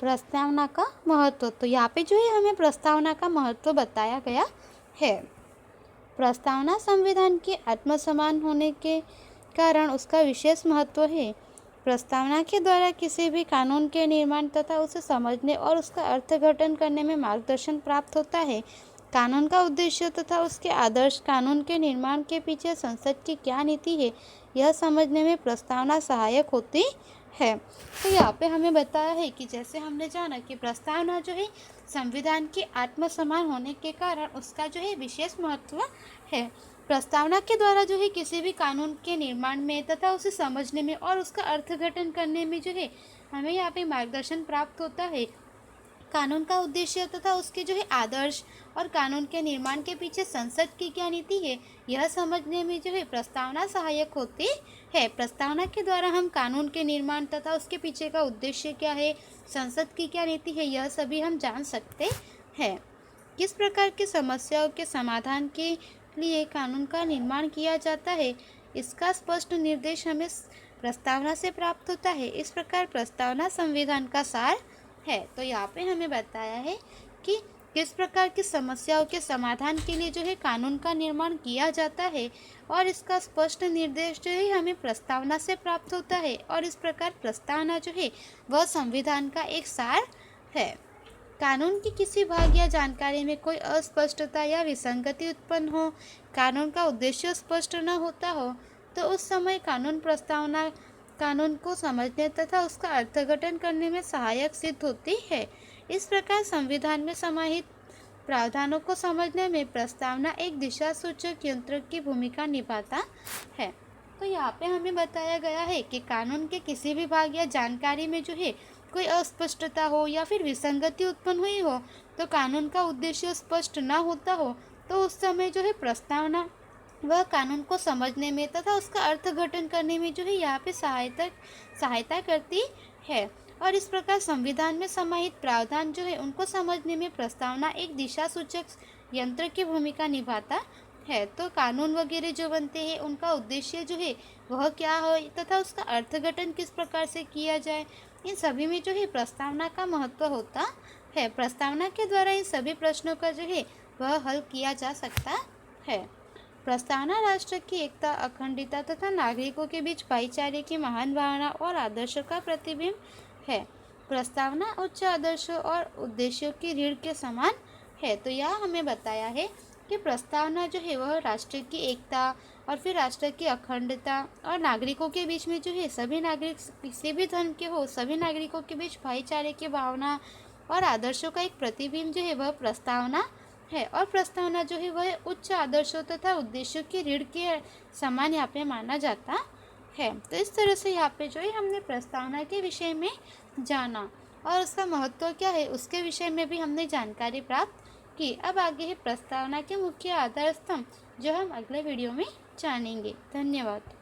प्रस्तावना का महत्व। तो यहाँ पे जो है हमें प्रस्तावना का महत्व बताया गया है। प्रस्तावना संविधान के आत्मसमान होने के कारण उसका विशेष महत्व है। प्रस्तावना के द्वारा किसी भी कानून के निर्माण तथा उसे समझने और उसका अर्थघटन करने में मार्गदर्शन प्राप्त होता है। कानून का उद्देश्य तथा उसके आदर्श, कानून के निर्माण के पीछे संसद की क्या नीति है, यह समझने में प्रस्तावना सहायक होती है। तो यहाँ पे हमें बताया है कि जैसे हमने जाना कि प्रस्तावना जो है संविधान के आत्मसमान होने के कारण उसका जो है विशेष महत्व है। प्रस्तावना के द्वारा जो है किसी भी कानून के निर्माण में तथा उसे समझने में और उसका अर्थघटन करने में जो है हमें यहाँ पे मार्गदर्शन प्राप्त होता है। कानून का उद्देश्य तथा उसके जो है आदर्श और कानून के निर्माण के पीछे संसद की क्या नीति है, यह समझने में जो है प्रस्तावना सहायक होती है। प्रस्तावना के द्वारा हम कानून के निर्माण तथा उसके पीछे का उद्देश्य क्या है, संसद की क्या नीति है, यह सभी हम जान सकते हैं। किस प्रकार की समस्याओं के समाधान के लिए कानून का निर्माण किया जाता है, इसका स्पष्ट निर्देश हमें प्रस्तावना से प्राप्त होता है। इस प्रकार प्रस्तावना संविधान का सार है। तो यहाँ पे हमें बताया है कि किस प्रकार की समस्याओं के समाधान के लिए जो है कानून का निर्माण किया जाता है और इसका स्पष्ट निर्देश जो है हमें प्रस्तावना से प्राप्त होता है। और इस प्रकार प्रस्तावना जो है वह संविधान का एक सार है। कानून की किसी भाग या जानकारी में कोई अस्पष्टता या विसंगति उत्पन्न हो, कानून का उद्देश्य स्पष्ट न होता हो, तो उस समय कानून प्रस्तावना कानून को समझने तथा उसका अर्थघटन करने में सहायक सिद्ध होती है। इस प्रकार संविधान में समाहित प्रावधानों को समझने में प्रस्तावना एक दिशा सूचक यंत्र की भूमिका निभाता है। तो यहाँ पे हमें बताया गया है कि कानून के किसी भी भाग या जानकारी में जो है कोई अस्पष्टता हो या फिर विसंगति उत्पन्न हुई हो, तो कानून का उद्देश्य स्पष्ट न होता हो, तो उस समय जो है प्रस्तावना वह कानून को समझने में तथा उसका अर्थघटन करने में जो है यहाँ पे सहायता करती है। और इस प्रकार संविधान में समाहित प्रावधान जो है उनको समझने में प्रस्तावना एक दिशा सूचक यंत्र की भूमिका निभाता है। तो कानून वगैरह जो बनते हैं उनका उद्देश्य जो है वह क्या हो तथा उसका अर्थघटन किस प्रकार से किया जाए, इन सभी में जो है प्रस्तावना का महत्व होता है। प्रस्तावना के द्वारा इन सभी प्रश्नों का जो है वह हल किया जा सकता है। प्रस्तावना राष्ट्र की एकता, अखंडता तथा नागरिकों के बीच भाईचारे की महान भावना और आदर्शों का प्रतिबिंब है। प्रस्तावना उच्च आदर्शों और उद्देश्यों की रीढ़ के समान है। तो यह हमें बताया है कि प्रस्तावना जो है वह राष्ट्र की एकता और फिर राष्ट्र की अखंडता और नागरिकों के बीच में जो है सभी नागरिक किसी भी धर्म के हो, सभी नागरिकों के बीच भाईचारे की भावना और आदर्शों का एक प्रतिबिंब जो है वह प्रस्तावना है। और प्रस्तावना जो है वह उच्च आदर्शों तथा उद्देश्यों की रीढ़ के समान यहाँ पे माना जाता है। तो इस तरह से यहाँ पे जो है हमने प्रस्तावना के विषय में जाना और उसका महत्व क्या है उसके विषय में भी हमने जानकारी प्राप्त की। अब आगे है प्रस्तावना के मुख्य आधार स्तंभ, जो हम अगले वीडियो में जानेंगे। धन्यवाद।